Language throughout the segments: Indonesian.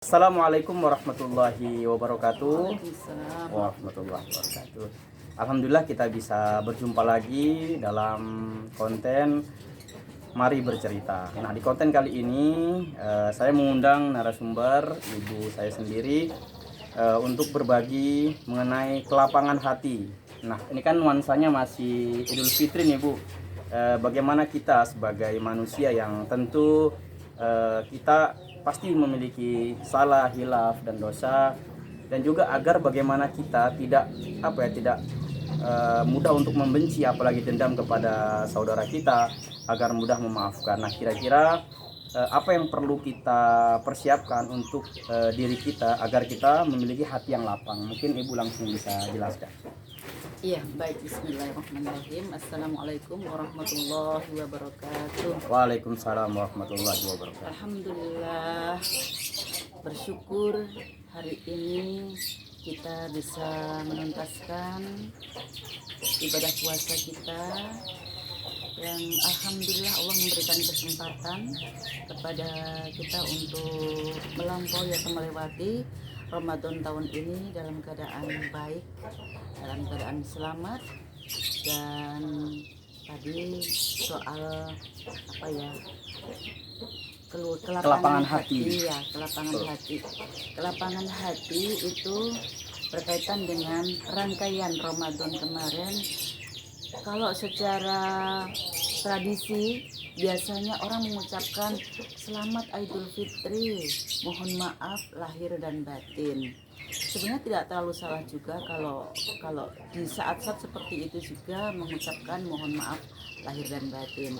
Assalamualaikum warahmatullahi wabarakatuh. Waalaikumsalam. Warahmatullahi wabarakatuh. Alhamdulillah kita bisa berjumpa lagi dalam konten Mari Bercerita. Nah, di konten kali ini saya mengundang narasumber ibu saya sendiri untuk berbagi mengenai kelapangan hati. Nah, ini kan nuansanya masih Idul Fitri nih Bu. Bagaimana kita sebagai manusia yang tentu kita pasti memiliki salah, hilaf dan dosa, dan juga agar bagaimana kita tidak mudah untuk membenci apalagi dendam kepada saudara kita, agar mudah memaafkan. Nah, kira-kira apa yang perlu kita persiapkan untuk diri kita agar kita memiliki hati yang lapang? Mungkin Ibu langsung bisa jelaskan. Iya, baik. Bismillahirrahmanirrahim. Assalamualaikum warahmatullahi wabarakatuh. Waalaikumsalam warahmatullahi wabarakatuh. Alhamdulillah, bersyukur hari ini kita bisa menuntaskan ibadah puasa kita, yang alhamdulillah Allah memberikan kesempatan kepada kita untuk melampaui atau melewati Ramadan tahun ini dalam keadaan baik, dalam keadaan selamat. Dan tadi soal Kelapangan hati. Ya, kelapangan hati. Kelapangan hati itu berkaitan dengan rangkaian Ramadan kemarin. Kalau secara tradisi biasanya orang mengucapkan selamat Idul Fitri, mohon maaf lahir dan batin. Sebenarnya tidak terlalu salah juga kalau di saat-saat seperti itu juga mengucapkan mohon maaf lahir dan batin.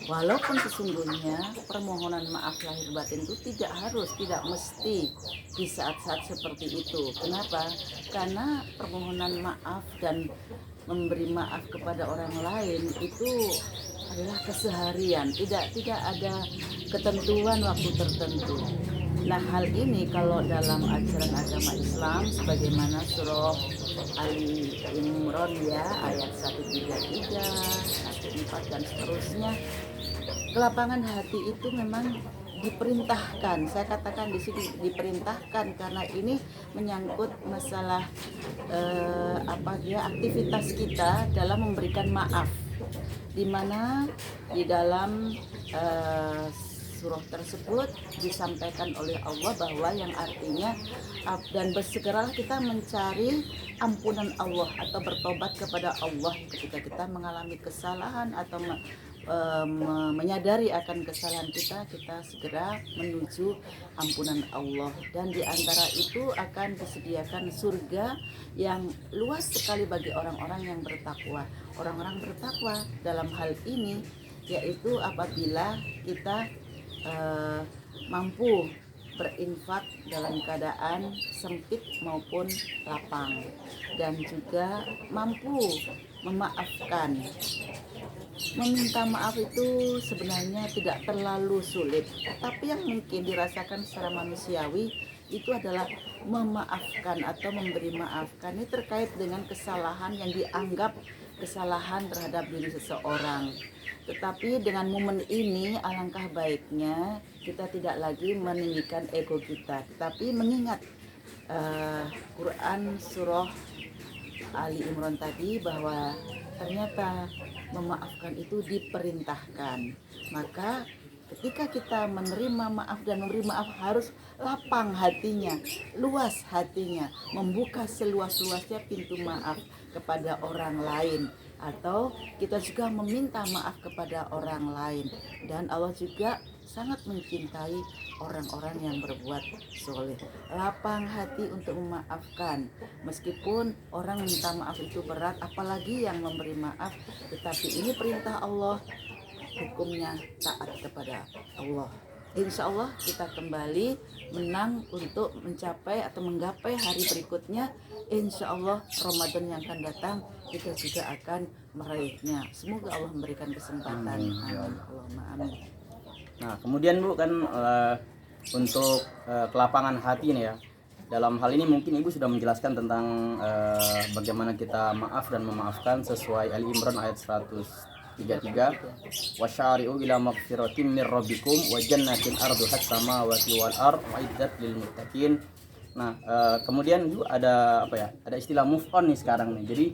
Walaupun sesungguhnya permohonan maaf lahir batin itu tidak mesti di saat-saat seperti itu. Kenapa? Karena permohonan maaf dan memberi maaf kepada orang lain itu adalah keseharian, tidak ada ketentuan waktu tertentu. Nah, hal ini kalau dalam ajaran agama Islam sebagaimana surah Ali Imran ya, ayat 133, 14 dan seterusnya, kelapangan hati itu memang diperintahkan. Saya katakan di sini diperintahkan karena ini menyangkut masalah aktivitas kita dalam memberikan maaf, di mana di dalam surah tersebut disampaikan oleh Allah bahwa yang artinya dan bersegeralah kita mencari ampunan Allah atau bertobat kepada Allah ketika kita mengalami kesalahan atau menyadari akan kesalahan kita segera menuju ampunan Allah. Dan di antara itu akan disediakan surga yang luas sekali bagi orang-orang yang bertakwa. Orang-orang bertakwa dalam hal ini yaitu apabila kita mampu berinfak dalam keadaan sempit maupun lapang, dan juga mampu memaafkan. Meminta maaf itu sebenarnya tidak terlalu sulit, tapi yang mungkin dirasakan secara manusiawi itu adalah memaafkan atau memberi maafkan. Ini terkait dengan kesalahan yang dianggap kesalahan terhadap diri seseorang. Tetapi dengan momen ini alangkah baiknya kita tidak lagi meninggikan ego kita, tetapi mengingat Quran surah Ali Imran tadi bahwa ternyata memaafkan itu diperintahkan. Maka ketika kita menerima maaf dan memberi maaf harus lapang hatinya, luas hatinya, membuka seluas-luasnya pintu maaf kepada orang lain, atau kita juga meminta maaf kepada orang lain. Dan Allah juga sangat mencintai orang-orang yang berbuat soleh. Lapang hati untuk memaafkan, meskipun orang minta maaf itu berat, apalagi yang memberi maaf. Tetapi ini perintah Allah, hukumnya taat kepada Allah. Insya Allah kita kembali menang untuk mencapai atau menggapai hari berikutnya. Insya Allah Ramadan yang akan datang kita juga akan meraihnya. Semoga Allah memberikan kesempatan. Amin. Allahumma amin. Nah, kemudian Bu kan untuk kelapangan hati nih ya. Dalam hal ini mungkin Ibu sudah menjelaskan tentang bagaimana kita maaf dan memaafkan sesuai Ali Imran ayat 133 33 wasyari'u ila maghfiratin mir rabbikum wa jannatin arduhas samawati wal ard uiddat lil muttaqin. Nah, kemudian juga ada apa ya? Ada istilah move on nih sekarang nih. Jadi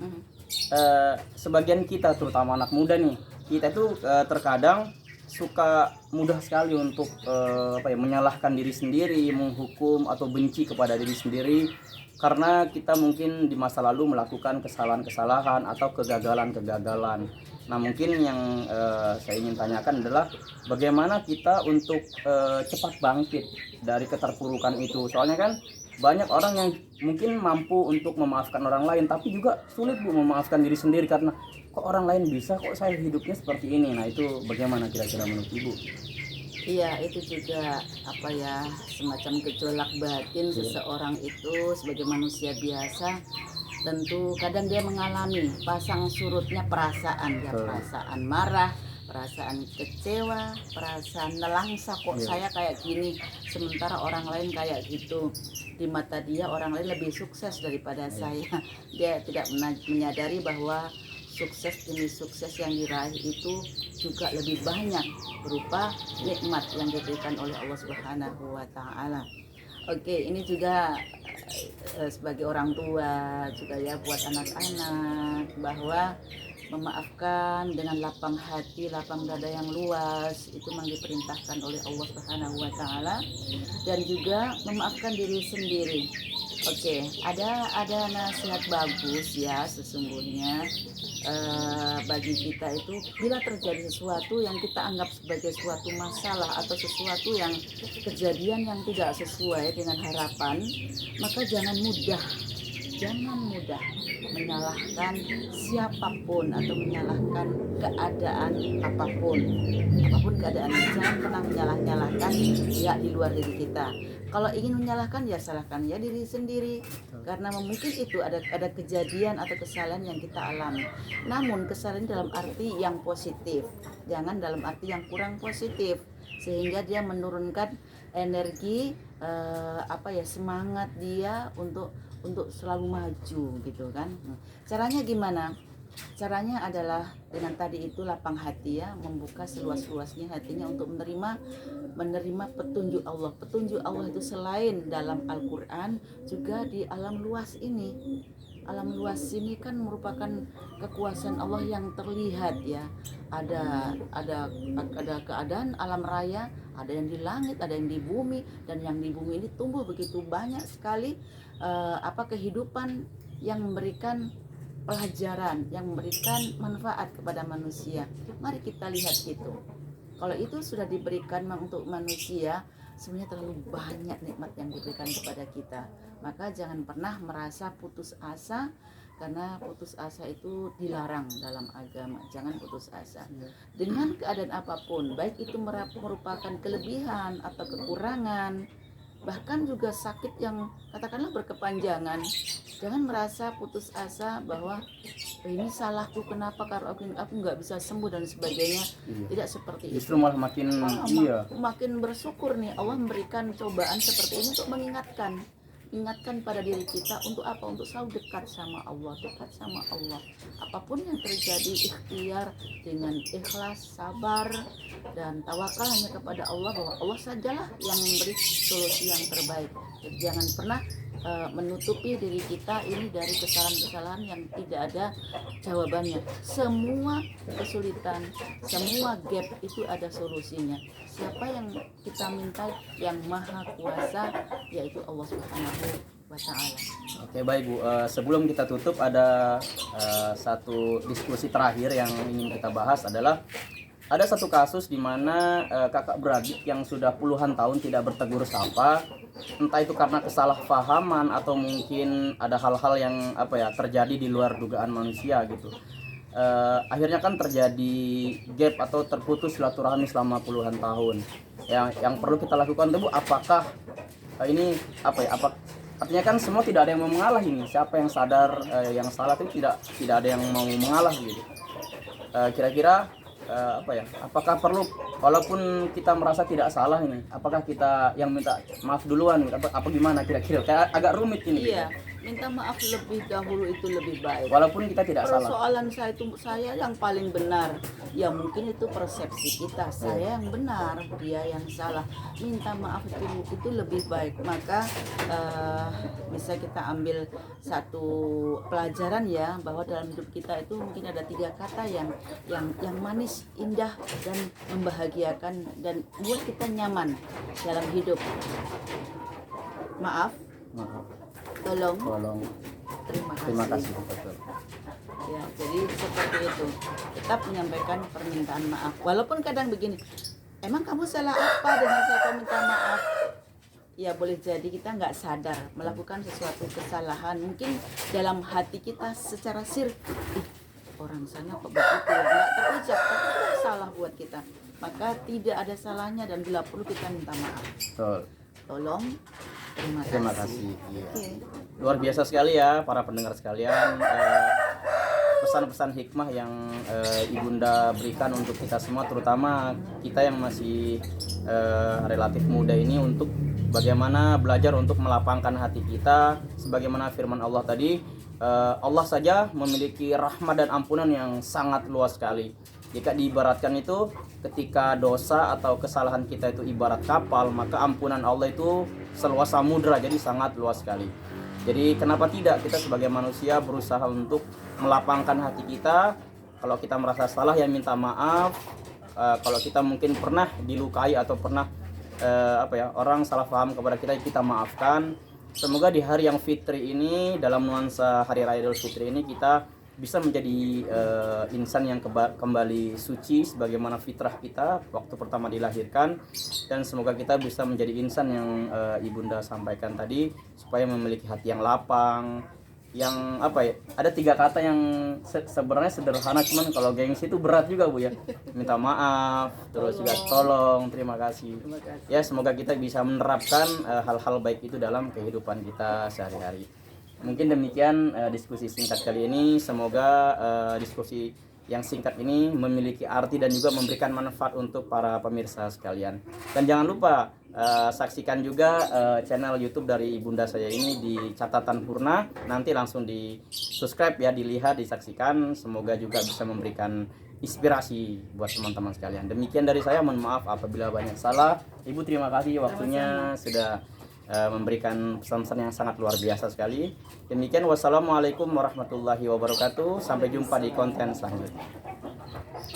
sebagian kita terutama anak muda nih, kita itu terkadang suka mudah sekali untuk menyalahkan diri sendiri, menghukum atau benci kepada diri sendiri karena kita mungkin di masa lalu melakukan kesalahan-kesalahan atau kegagalan-kegagalan. Nah, mungkin yang saya ingin tanyakan adalah bagaimana kita untuk cepat bangkit dari keterpurukan itu. Soalnya kan banyak orang yang mungkin mampu untuk memaafkan orang lain, tapi juga sulit Bu memaafkan diri sendiri karena kok orang lain bisa, kok saya hidupnya seperti ini. Nah, itu bagaimana kira-kira menurut Ibu? Iya, itu juga semacam gejolak batin seseorang itu sebagai manusia biasa. Tentu kadang dia mengalami pasang surutnya perasaan, perasaan marah, perasaan kecewa, perasaan nelangsa, kok saya kayak gini sementara orang lain kayak gitu. Di mata dia orang lain lebih sukses daripada saya. Dia tidak menyadari bahwa sukses demi sukses yang diraih itu juga lebih banyak berupa nikmat yang diberikan oleh Allah Subhanahu wa taala. Oke, ini juga sebagai orang tua juga ya buat anak-anak bahwa memaafkan dengan lapang hati, lapang dada yang luas itu memang diperintahkan oleh Allah Subhanahu wa taala, dan juga memaafkan diri sendiri. Oke, ada nasihat bagus ya sesungguhnya bagi kita itu bila terjadi sesuatu yang kita anggap sebagai suatu masalah atau sesuatu yang kejadian yang tidak sesuai dengan harapan, maka jangan mudah menyalahkan siapapun atau menyalahkan keadaan apapun keadaannya. Jangan pernah menyalahkan ya di luar diri kita. Kalau ingin menyalahkan ya salahkan ya diri sendiri, karena mungkin itu ada kejadian atau kesalahan yang kita alami. Namun kesalahan dalam arti yang positif, jangan dalam arti yang kurang positif, sehingga dia menurunkan energi semangat dia untuk selalu maju gitu kan. Caranya gimana? Caranya adalah dengan tadi itu lapang hati ya, membuka seluas-luasnya hatinya untuk menerima petunjuk Allah. Petunjuk Allah itu selain dalam Al-Qur'an juga di alam luas ini. Alam luas ini kan merupakan kekuasaan Allah yang terlihat ya. Ada keadaan alam raya, ada yang di langit, ada yang di bumi, dan yang di bumi ini tumbuh begitu banyak sekali kehidupan yang memberikan pelajaran, yang memberikan manfaat kepada manusia. Mari kita lihat itu. Kalau itu sudah diberikan untuk manusia, sebenarnya terlalu banyak nikmat yang diberikan kepada kita. Maka jangan pernah merasa putus asa, karena putus asa itu dilarang dalam agama. Jangan putus asa dengan keadaan apapun, baik itu merupakan kelebihan atau kekurangan, bahkan juga sakit yang katakanlah berkepanjangan. Jangan merasa putus asa bahwa ini salahku, kenapa kalau aku nggak bisa sembuh dan sebagainya. Tidak seperti itu. Justru malah makin bersyukur nih Allah memberikan cobaan seperti ini untuk mengingatkan pada diri kita untuk apa? Untuk selalu dekat sama Allah. Apapun yang terjadi, ikhtiar dengan ikhlas, sabar, dan tawakal hanya kepada Allah, bahwa Allah sajalah yang memberi solusi yang terbaik. Jadi jangan pernah menutupi diri kita ini dari kesalahan-kesalahan yang tidak ada jawabannya. Semua kesulitan, semua gap itu ada solusinya. Siapa yang kita minta? Yang maha kuasa, yaitu Allah Subhanahu wa ta'ala. Oke, baik Bu, sebelum kita tutup ada satu diskusi terakhir yang ingin kita bahas adalah ada satu kasus di mana kakak beradik yang sudah puluhan tahun tidak bertegur sapa, entah itu karena kesalahpahaman atau mungkin ada hal-hal yang terjadi di luar dugaan manusia gitu. Akhirnya kan terjadi gap atau terputus silaturahmi selama puluhan tahun. Yang perlu kita lakukan itu Bu, apakah ini artinya kan semua tidak ada yang mau mengalah ini. Siapa yang sadar yang salah itu tidak ada yang mau mengalah gitu. Kira-kira apakah perlu, walaupun kita merasa tidak salah ini, apakah kita yang minta maaf duluan gitu, apa gimana kira-kira? Kayak agak rumit ini. Iya, minta maaf lebih dahulu itu lebih baik. Walaupun kita tidak salah. Persoalan saya yang paling benar. Ya mungkin itu persepsi kita. Saya yang benar, dia yang salah. Minta maaf itu lebih baik. Maka bisa kita ambil satu pelajaran ya, bahwa dalam hidup kita itu mungkin ada 3 kata yang manis, indah dan membahagiakan dan buat kita nyaman dalam hidup. Maaf, tolong, Terima kasih. Betul. ya. Jadi seperti itu, tetap menyampaikan permintaan maaf walaupun kadang begini, emang kamu salah apa dengan saya minta maaf. Ya boleh jadi kita nggak sadar melakukan sesuatu kesalahan, mungkin dalam hati kita secara orang sana kok begitu, nggak terucap tapi sudah salah buat kita, maka tidak ada salahnya dan bila perlu kita minta maaf. Betul. Tolong, Terima kasih. Iya. Oke. Luar biasa sekali ya para pendengar sekalian, pesan-pesan hikmah yang Ibunda berikan untuk kita semua, terutama kita yang masih relatif muda ini, untuk bagaimana belajar untuk melapangkan hati kita. Sebagaimana firman Allah tadi, Allah saja memiliki rahmat dan ampunan yang sangat luas sekali. Jika diibaratkan itu, ketika dosa atau kesalahan kita itu ibarat kapal, maka ampunan Allah itu seluas samudra, jadi sangat luas sekali. Jadi kenapa tidak kita sebagai manusia berusaha untuk melapangkan hati kita. Kalau kita merasa salah ya minta maaf. Kalau kita mungkin pernah dilukai atau pernah orang salah paham kepada kita, kita maafkan. Semoga di hari yang fitri ini, dalam nuansa hari raya Idul Fitri ini, kita bisa menjadi insan yang kembali suci sebagaimana fitrah kita waktu pertama dilahirkan, dan semoga kita bisa menjadi insan yang Ibunda sampaikan tadi, supaya memiliki hati yang lapang, yang ada 3 kata yang sebenarnya sederhana, cuman kalau gengsi itu berat juga Bu ya. Minta maaf, terus juga tolong, terima kasih. Ya, semoga kita bisa menerapkan hal-hal baik itu dalam kehidupan kita sehari-hari. Mungkin demikian diskusi singkat kali ini. Semoga diskusi yang singkat ini memiliki arti dan juga memberikan manfaat untuk para pemirsa sekalian. Dan jangan lupa saksikan juga channel YouTube dari Ibunda saya ini di Catatan Purna. Nanti langsung di subscribe ya, dilihat, disaksikan. Semoga juga bisa memberikan inspirasi buat teman-teman sekalian. Demikian dari saya, mohon maaf apabila banyak salah. Ibu terima kasih waktunya sudah memberikan pesan-pesan yang sangat luar biasa sekali. Demikian, wassalamualaikum warahmatullahi wabarakatuh. Sampai jumpa di konten selanjutnya.